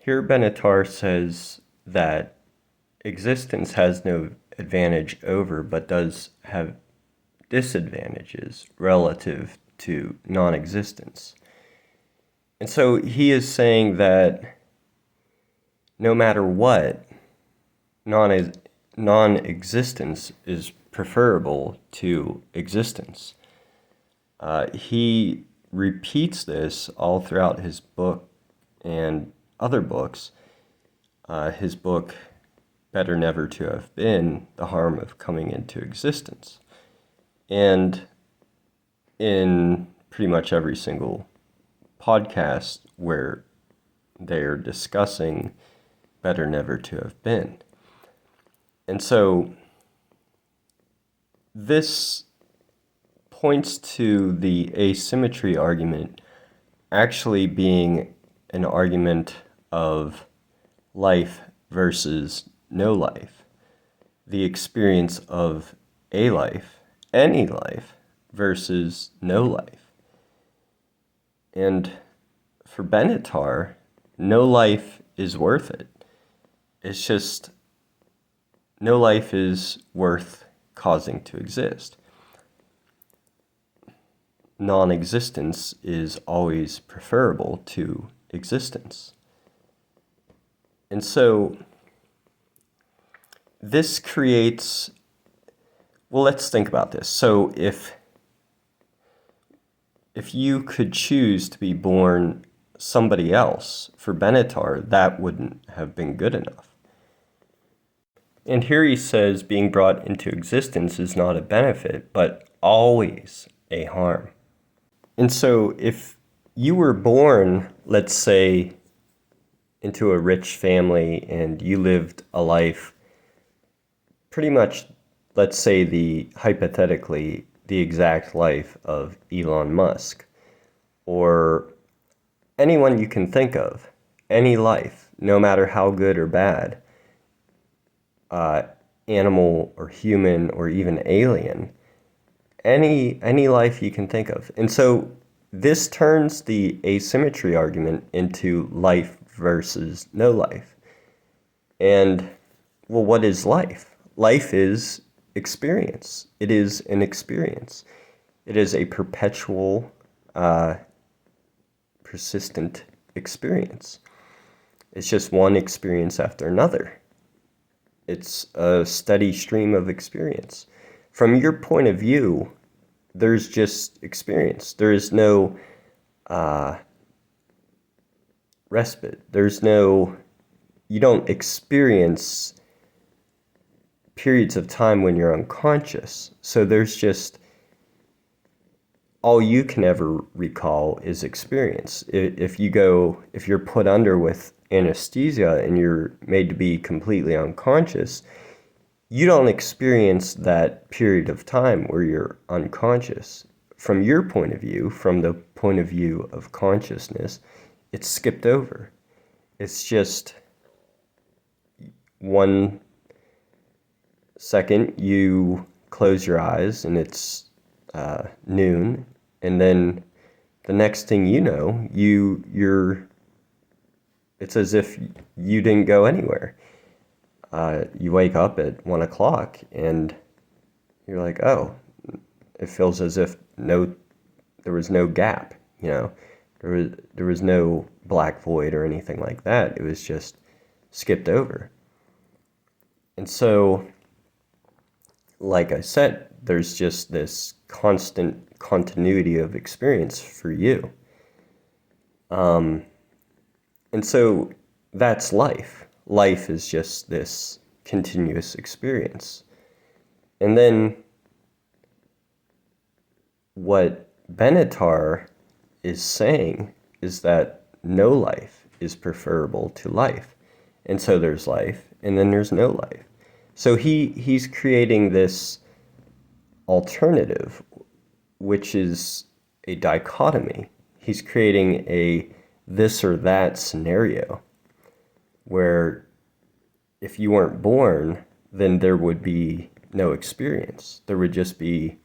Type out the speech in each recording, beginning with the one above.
Here, Benatar says that existence has no advantage over, but does have disadvantages relative to non-existence. And so he is saying that no matter what, non-existence is preferable to existence. He repeats this all throughout his book and other books. His book, Better Never to Have Been, The Harm of Coming into Existence. And in pretty much every single podcast where they're discussing Better Never to Have Been. And so this points to the asymmetry argument actually being an argument of life versus no life, the experience of a life, any life, versus no life. And for Benatar, no life is worth it. It's just no life is worth causing to exist. Non-existence is always preferable to existence. And so this creates, well, let's think about this. So if you could choose to be born somebody else, for Benatar, that wouldn't have been good enough. And here he says being brought into existence is not a benefit, but always a harm. And so if you were born, let's say, into a rich family and you lived a life pretty much, let's say, hypothetically, the exact life of Elon Musk or anyone you can think of, any life, no matter how good or bad, animal or human or even alien, any life you can think of. And so this turns the asymmetry argument into life versus no life. And, well, what is life? Life is experience. It is an experience. It is a perpetual, persistent experience. It's just one experience after another. It's a steady stream of experience. From your point of view, there's just experience. There is no respite. You don't experience periods of time when you're unconscious. So there's just, all you can ever recall is experience. If you're put under with anesthesia and you're made to be completely unconscious, you don't experience that period of time where you're unconscious. From your point of view, from the point of view of consciousness, it's skipped over. It's just 1 second you close your eyes and it's noon, and then the next thing you know, it's as if you didn't go anywhere. You wake up at 1 o'clock and you're like, oh, it feels as if there was no gap, there was no black void or anything like that. It was just skipped over. And so, like I said, there's just this constant continuity of experience for you. And so that's life. Life is just this continuous experience. And then what Benatar is saying is that no life is preferable to life. And so there's life, and then there's no life. So he's creating this alternative, which is a dichotomy. He's creating a this or that scenario where if you weren't born, then there would be no experience. There would just be,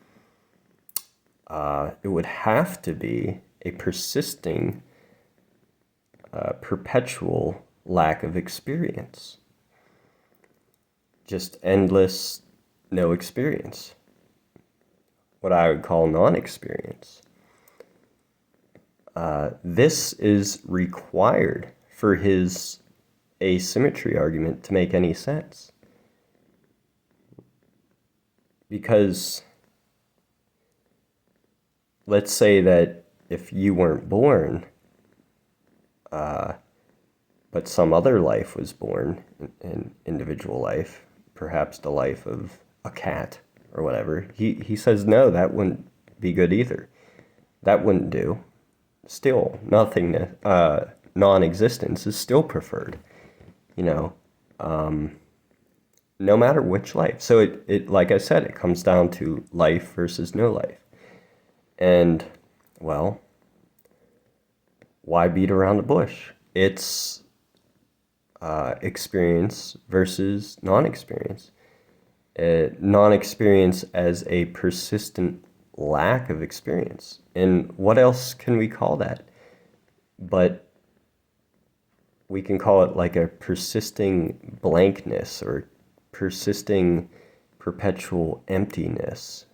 it would have to be a persisting, perpetual lack of experience. Just endless no experience. What I would call non-experience. This is required for his asymmetry argument to make any sense. Because let's say that if you weren't born, but some other life was born, an individual life, perhaps the life of a cat or whatever, he says, no, that wouldn't be good either. That wouldn't do. Still, nothingness, non-existence is still preferred, no matter which life. So it like I said, it comes down to life versus no life. And, well, why beat around the bush? It's experience versus non-experience. Non-experience as a persistent lack of experience. And what else can we call that? But we can call it like a persisting blankness or persisting perpetual emptiness,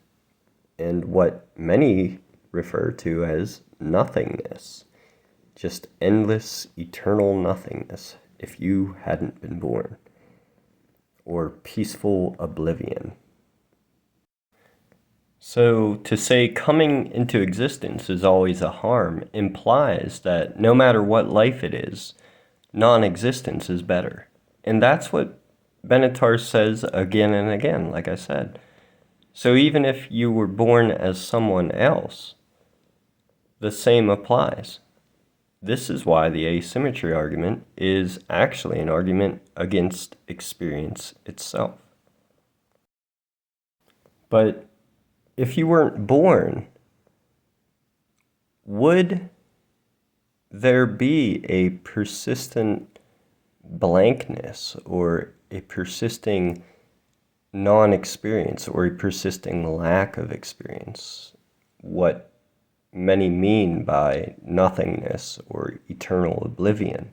and what many refer to as nothingness. Just endless, eternal nothingness if you hadn't been born, or peaceful oblivion. So to say coming into existence is always a harm implies that no matter what life it is, non-existence is better. And that's what Benatar says again and again, like I said. So even if you were born as someone else, the same applies. This is why the asymmetry argument is actually an argument against experience itself. But if you weren't born, would there be a persistent blankness or a persisting non-experience or a persisting lack of experience? What many mean by nothingness or eternal oblivion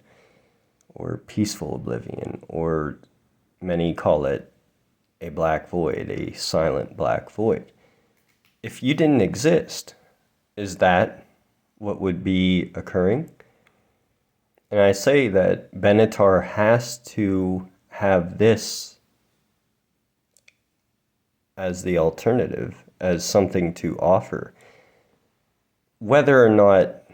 or peaceful oblivion, or many call it a black void, a silent black void. If you didn't exist, is that what would be occurring? And I say that Benatar has to have this as the alternative, as something to offer. Whether or not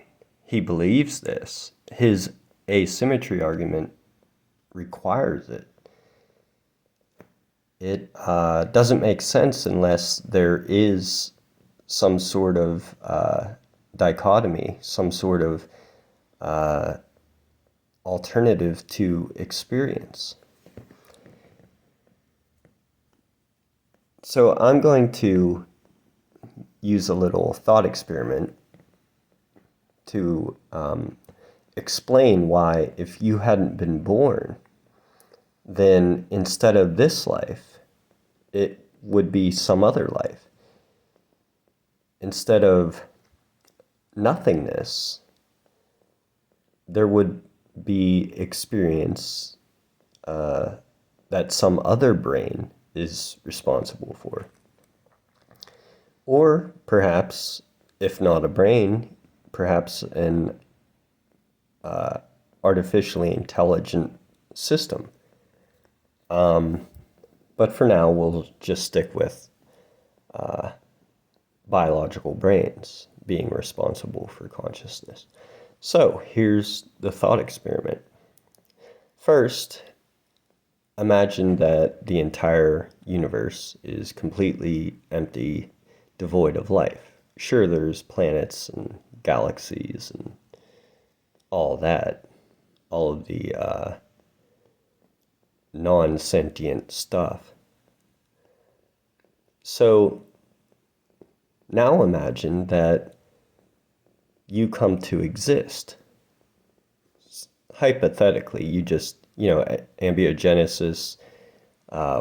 he believes this, his asymmetry argument requires it. It doesn't make sense unless there is some sort of dichotomy, some sort of alternative to experience. So I'm going to use a little thought experiment to explain why, if you hadn't been born, then instead of this life, it would be some other life. Instead of nothingness, there would be experience that some other brain is responsible for. Or perhaps, if not a brain, perhaps an artificially intelligent system. But for now, we'll just stick with biological brains being responsible for consciousness. So here's the thought experiment. First, imagine that the entire universe is completely empty, devoid of life. Sure, there's planets and galaxies and all that, all of the non-sentient stuff. So now imagine that you come to exist. Hypothetically, you just, ambiogenesis,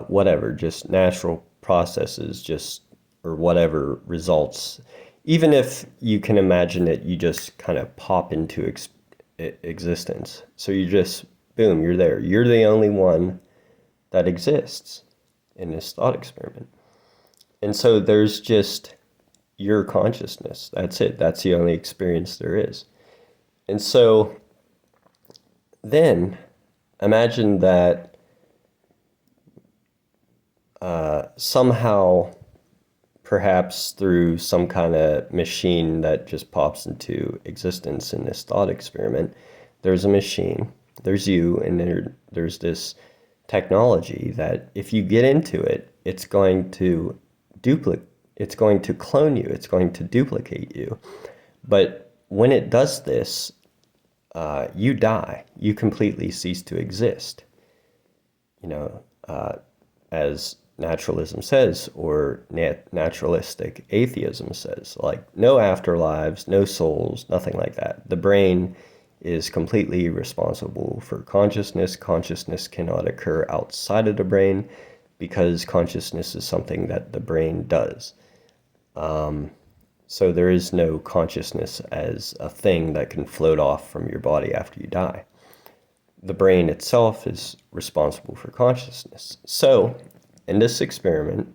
whatever, just natural processes, just, or whatever results. Even if you can imagine that you just kind of pop into existence. So you're just Boom, you're there. You're the only one that exists in this thought experiment. And so there's just your consciousness. That's it. That's the only experience there is. And so then imagine that somehow, perhaps through some kind of machine that just pops into existence in this thought experiment, there's a machine, there's you, and there's this technology that if you get into it, it's going to it's going to clone you, it's going to duplicate you. But when it does this, you die. You completely cease to exist. As naturalism says, or naturalistic atheism says, like no afterlives, no souls, nothing like that. The brain is completely responsible for consciousness. Consciousness cannot occur outside of the brain because consciousness is something that the brain does. So there is no consciousness as a thing that can float off from your body after you die. The brain itself is responsible for consciousness. So in this experiment,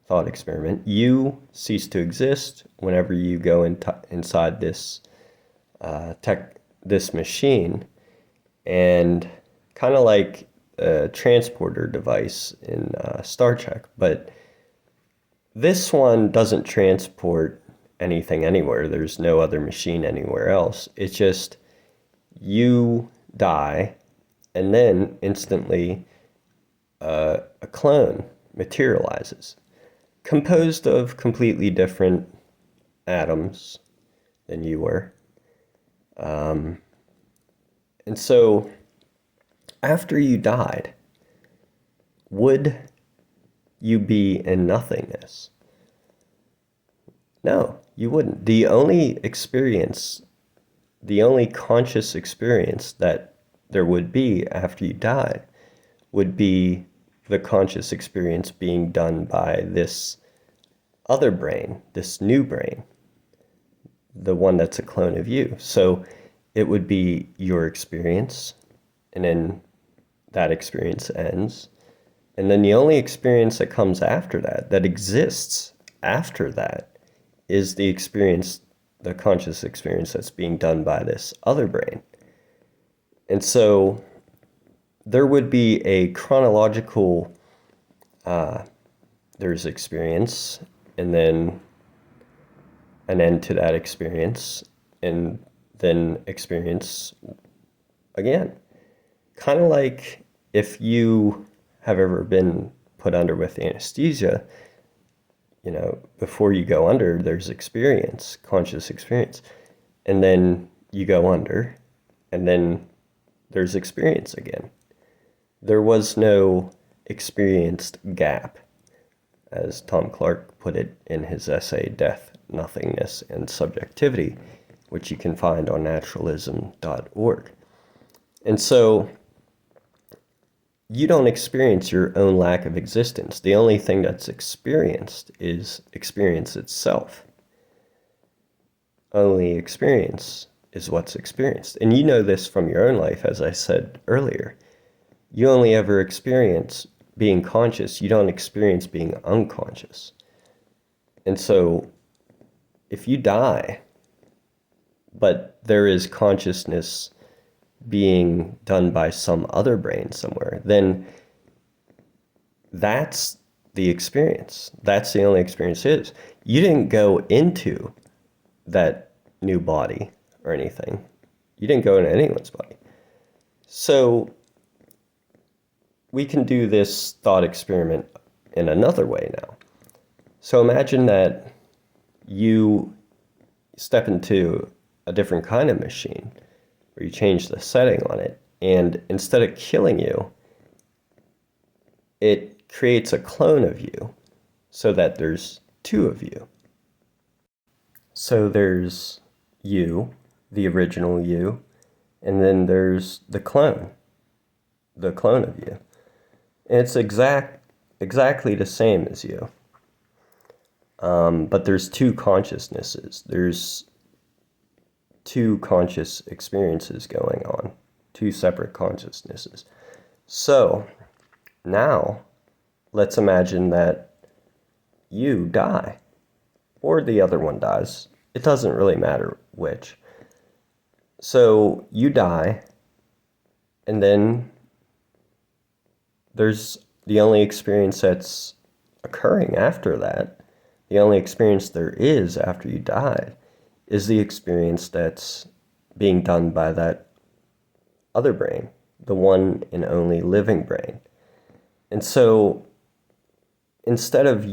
thought experiment, you cease to exist whenever you go inside this this machine, and kind of like a transporter device in Star Trek, but this one doesn't transport anything anywhere. There's no other machine anywhere else. It's just you die, and then instantly a clone materializes, composed of completely different atoms than you were. And so after you died, would you be in nothingness? No, you wouldn't. The only conscious experience that there would be after you died would be the conscious experience being done by this other brain, this new brain, the one that's a clone of you. So it would be your experience, and then that experience ends. And then the only experience that comes after that, that exists after that, is the experience, the conscious experience that's being done by this other brain. And so there would be a chronological, there's experience, and then an end to that experience, and then experience again. Kind of like if you have ever been put under with anesthesia, before you go under, there's experience, conscious experience, and then you go under, and then there's experience again. There was no experienced gap, as Tom Clark put it in his essay, Death, Nothingness, and Subjectivity, which you can find on naturalism.org. And so you don't experience your own lack of existence. The only thing that's experienced is experience itself. Only experience is what's experienced. And you know this from your own life, as I said earlier. You only ever experience being conscious. You don't experience being unconscious. And so if you die, but there is consciousness being done by some other brain somewhere, then that's the experience. That's the only experience is. You didn't go into that new body or anything. You didn't go into anyone's body. So we can do this thought experiment in another way now. So imagine that you step into a different kind of machine, where you change the setting on it, and instead of killing you, it creates a clone of you so that there's two of you. So there's you, the original you, and then there's the clone of you. And it's exactly the same as you. But there's two consciousnesses. There's two conscious experiences going on, two separate consciousnesses. So now let's imagine that you die or the other one dies. It doesn't really matter which. So you die, and then there's the only experience that's occurring after that. The only experience there is after you died is the experience that's being done by that other brain, the one and only living brain. And so instead of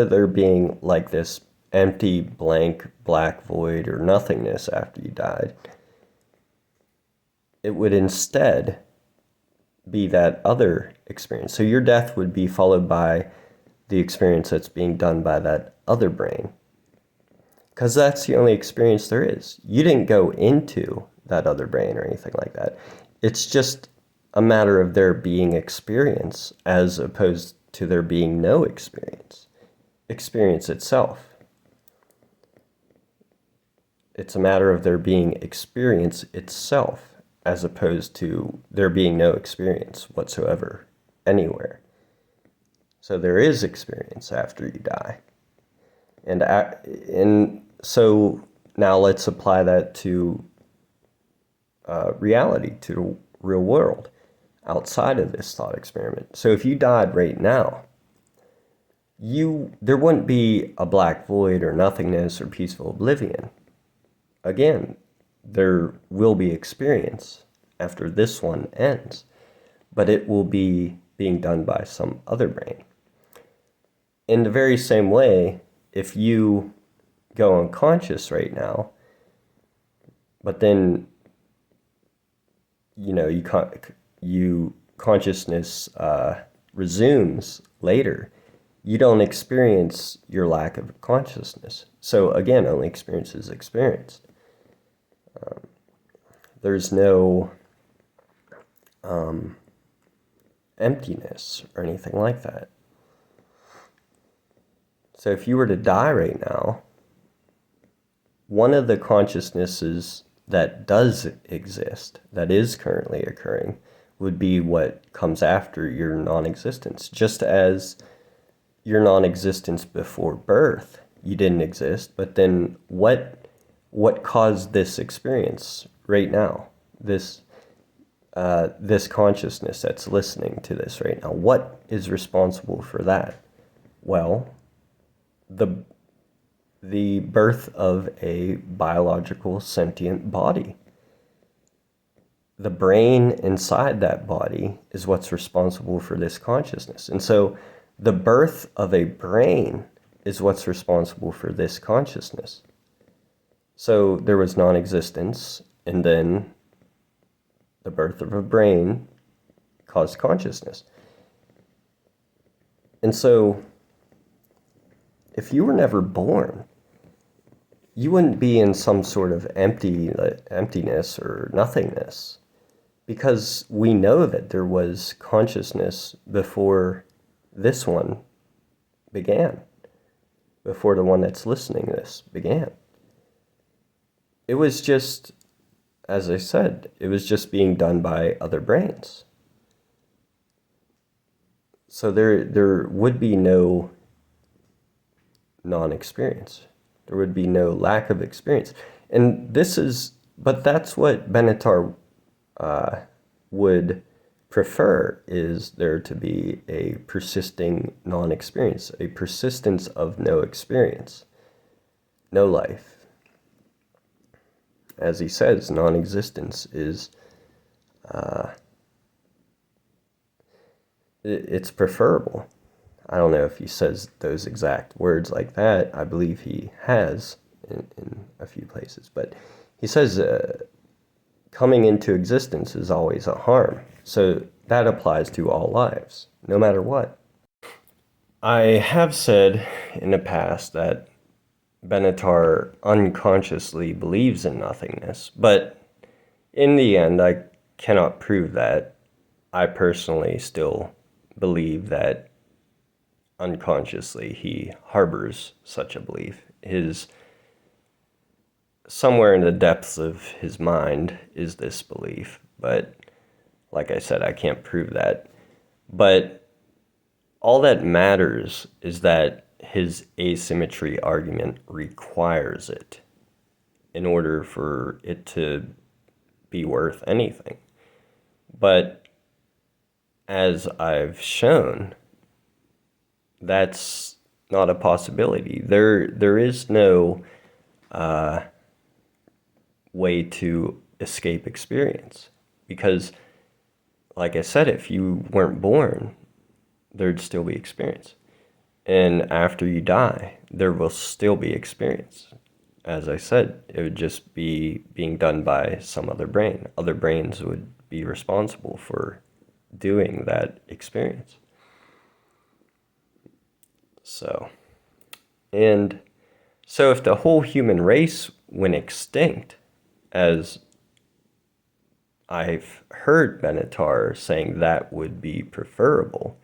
there being like this empty, blank, black void or nothingness after you died, it would instead be that other experience. So your death would be followed by the experience that's being done by that other brain. Because that's the only experience there is. You didn't go into that other brain or anything like that. It's just a matter of there being experience as opposed to there being no experience. Experience itself. It's a matter of there being experience itself as opposed to there being no experience whatsoever anywhere. So there is experience after you die. And so now let's apply that to reality, to the real world, outside of this thought experiment. So if you died right now, there wouldn't be a black void or nothingness or peaceful oblivion. Again, there will be experience after this one ends, but it will be being done by some other brain. In the very same way, if you go unconscious right now, but then consciousness resumes later, you don't experience your lack of consciousness. So again, only experience is experienced. There's no emptiness or anything like that. So if you were to die right now, one of the consciousnesses that does exist, that is currently occurring, would be what comes after your non-existence. Just as your non-existence before birth, you didn't exist, but then what caused this experience right now? This consciousness that's listening to this right now, what is responsible for that? Well, the birth of a biological sentient body. The brain inside that body is what's responsible for this consciousness. And so the birth of a brain is what's responsible for this consciousness. So there was non-existence, and then the birth of a brain caused consciousness. And so if you were never born, you wouldn't be in some sort of emptiness or nothingness, because we know that there was consciousness before this one began, before the one that's listening to this began. It was just, as I said, it was just being done by other brains. So there would be no non-experience. There would be no lack of experience. And but that's what Benatar would prefer, is there to be a persisting non-experience, a persistence of no experience, no life. As he says, non-existence is, it's preferable. I don't know if he says those exact words like that. I believe he has in a few places. But he says coming into existence is always a harm. So that applies to all lives, no matter what. I have said in the past that Benatar unconsciously believes in nothingness, but in the end, I cannot prove that. I personally still believe that unconsciously he harbors such a belief. His somewhere in the depths of his mind is this belief, but like I said, I can't prove that. But all that matters is that his asymmetry argument requires it in order for it to be worth anything. But as I've shown, that's not a possibility. There is no way to escape experience, because, like I said, if you weren't born, there'd still be experience, and after you die, there will still be experience. As I said, it would just be being done by some other brain. Other brains would be responsible for doing that experience. So if the whole human race went extinct, as I've heard Benatar saying that would be preferable,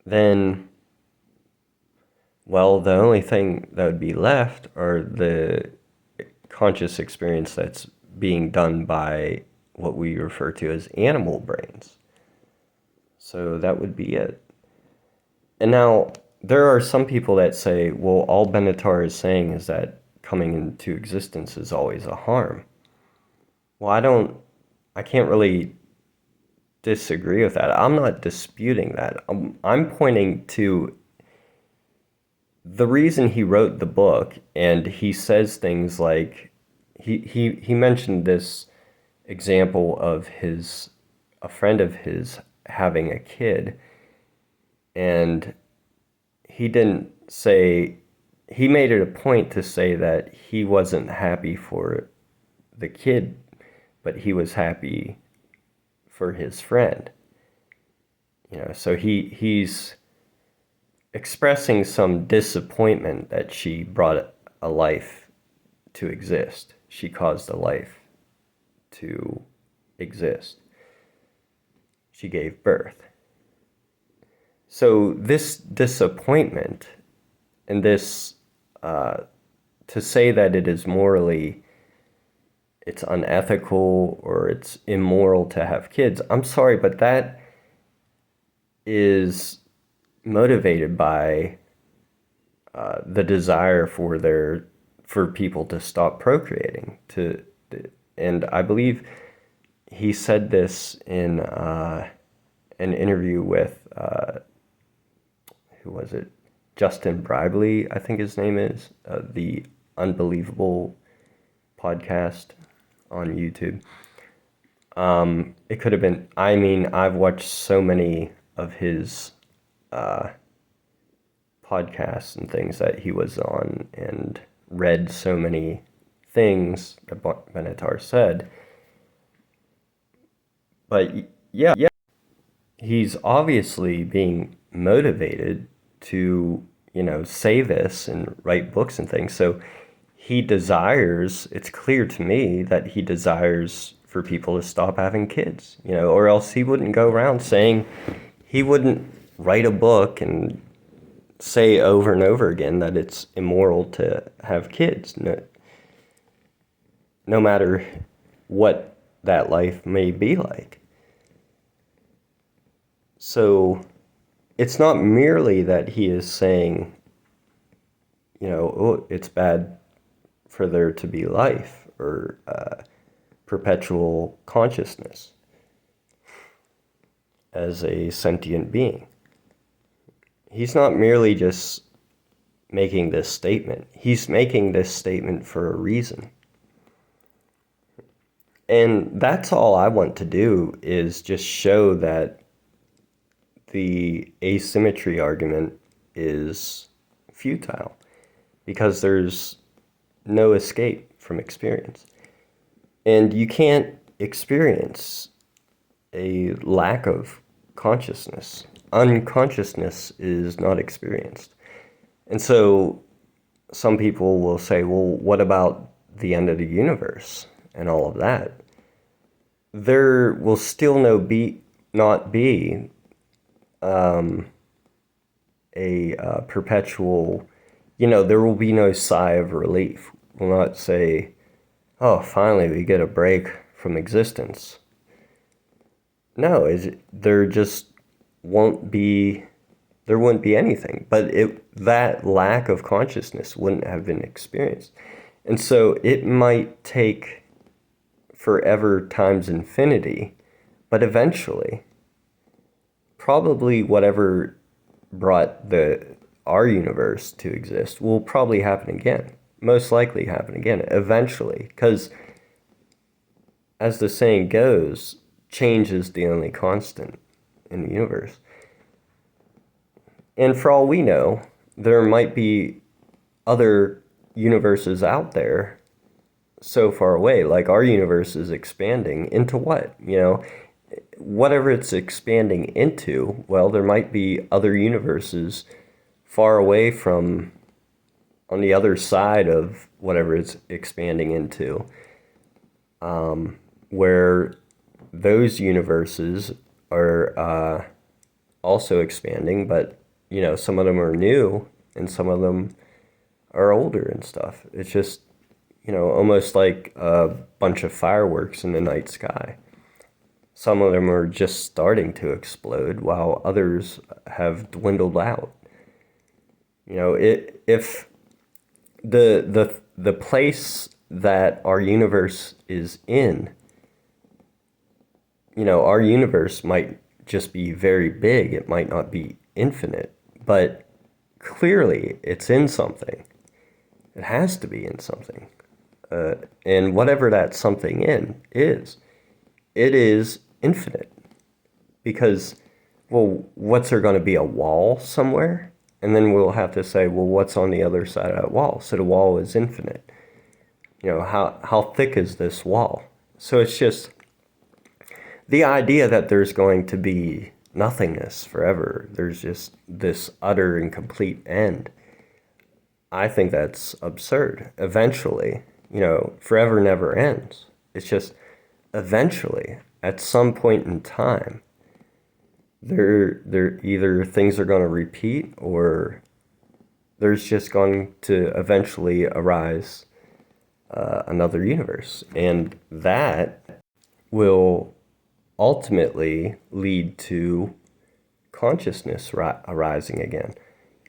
then, well, the only thing that would be left are the conscious experience that's being done by what we refer to as animal brains. So that would be it. And now, there are some people that say, well, all Benatar is saying is that coming into existence is always a harm. Well, I can't really disagree with that. I'm not disputing that. I'm pointing to the reason he wrote the book, and he says things like, he mentioned this example of a friend of his having a kid, and he didn't say, he made it a point to say that he wasn't happy for the kid, but he was happy for his friend. So he's expressing some disappointment that she brought a life to exist. She caused a life to exist. She gave birth. So this disappointment and this, to say that it is morally, it's unethical or it's immoral to have kids, I'm sorry, but that is motivated by the desire for people to stop procreating. And I believe he said this in an interview with who was it? Justin Bribely, I think his name is, the Unbelievable podcast on YouTube. It could have been, I mean, I've watched so many of his podcasts and things that he was on, and read so many things that Benatar said. But yeah, he's obviously being motivated to, say this and write books and things. So he desires, it's clear to me that he desires for people to stop having kids, or else he wouldn't go around saying, he wouldn't write a book and say over and over again that it's immoral to have kids, no matter what that life may be like. So it's not merely that he is saying, oh, it's bad for there to be life or perpetual consciousness as a sentient being. He's not merely just making this statement. He's making this statement for a reason. And that's all I want to do, is just show that the asymmetry argument is futile, because there's no escape from experience. And you can't experience a lack of consciousness. Unconsciousness is not experienced. And so some people will say, well, what about the end of the universe and all of that? There will still not be a perpetual, there will be no sigh of relief. will not say, oh, finally we get a break from existence. No, there just won't be, there wouldn't be anything. But that lack of consciousness wouldn't have been experienced. And so it might take forever times infinity, but eventually, probably whatever brought our universe to exist will probably happen again. Most likely happen again eventually, because as the saying goes, change is the only constant in the universe. And for all we know, there might be other universes out there so far away. Like our universe is expanding into what? Whatever it's expanding into, well, there might be other universes far away from, on the other side of whatever it's expanding into, where those universes are also expanding, but some of them are new and some of them are older and stuff. It's just almost like a bunch of fireworks in the night sky. Some of them are just starting to explode while others have dwindled out. If the place that our universe is in, our universe might just be very big. It might not be infinite, but clearly it's in something. It has to be in something. And whatever that something is, it is infinite. Because, well, what's there going to be, a wall somewhere? And then we'll have to say, well, what's on the other side of that wall? So the wall is infinite. How thick is this wall? So it's just the idea that there's going to be nothingness forever. There's just this utter and complete end. I think that's absurd. Eventually, forever never ends. It's just eventually, at some point in time, there either things are going to repeat or there's just going to eventually arise another universe. And that will ultimately lead to consciousness arising again.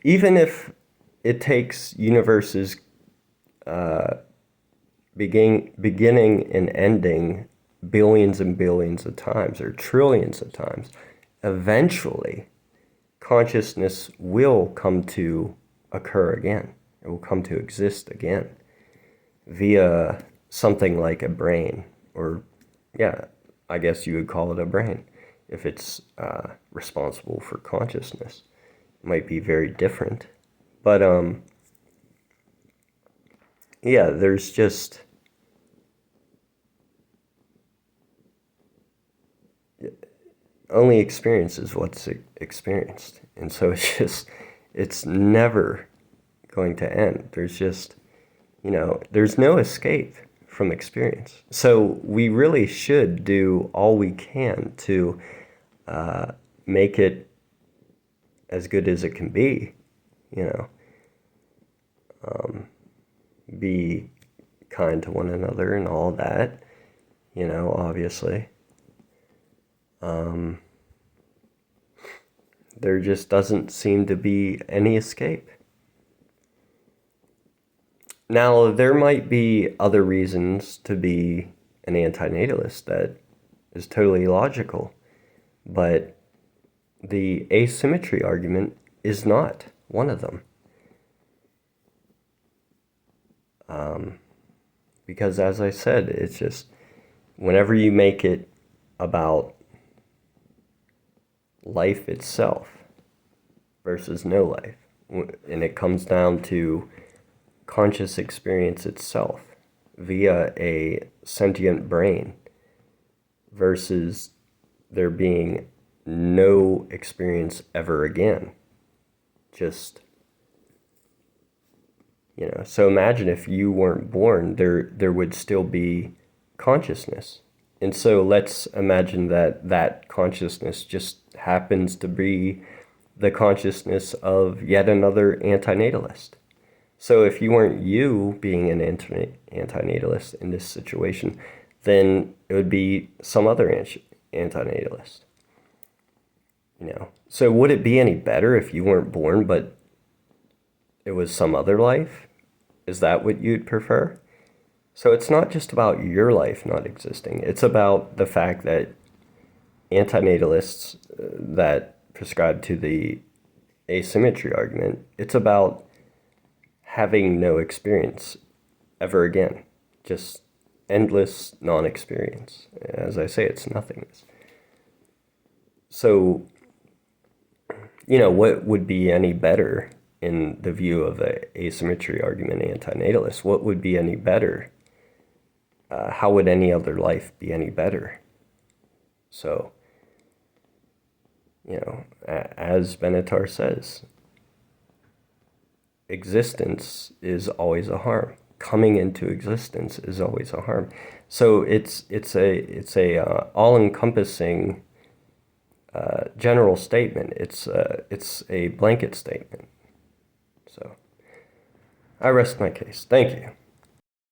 Even if it takes universes beginning and ending billions and billions of times or trillions of times, eventually consciousness will come to occur again. It will come to exist again via something like a brain, or I guess you would call it a brain if it's responsible for consciousness. It might be very different, but there's just only experience is what's experienced, and so it's never going to end. There's just there's no escape from experience. So we really should do all we can to make it as good as it can be, be kind to one another and all that, obviously. There just doesn't seem to be any escape. Now, there might be other reasons to be an antinatalist that is totally logical, but the asymmetry argument is not one of them. Because as I said, it's just whenever you make it about life itself versus no life, and it comes down to conscious experience itself via a sentient brain versus there being no experience ever again. Just, so imagine if you weren't born, there would still be consciousness. And so let's imagine that consciousness just happens to be the consciousness of yet another antinatalist. So if you weren't you being an anti-natalist in this situation, then it would be some other anti-natalist. So would it be any better if you weren't born, but it was some other life? Is that what you'd prefer? So it's not just about your life not existing. It's about the fact that antinatalists that prescribe to the asymmetry argument, it's about having no experience ever again. Just endless non-experience. As I say, it's nothingness. So, what would be any better in the view of the asymmetry argument antinatalist? What would be any better? How would any other life be any better? So, as Benatar says, existence is always a harm. Coming into existence is always a harm. So it's a all-encompassing general statement. It's a blanket statement. So I rest my case. Thank you.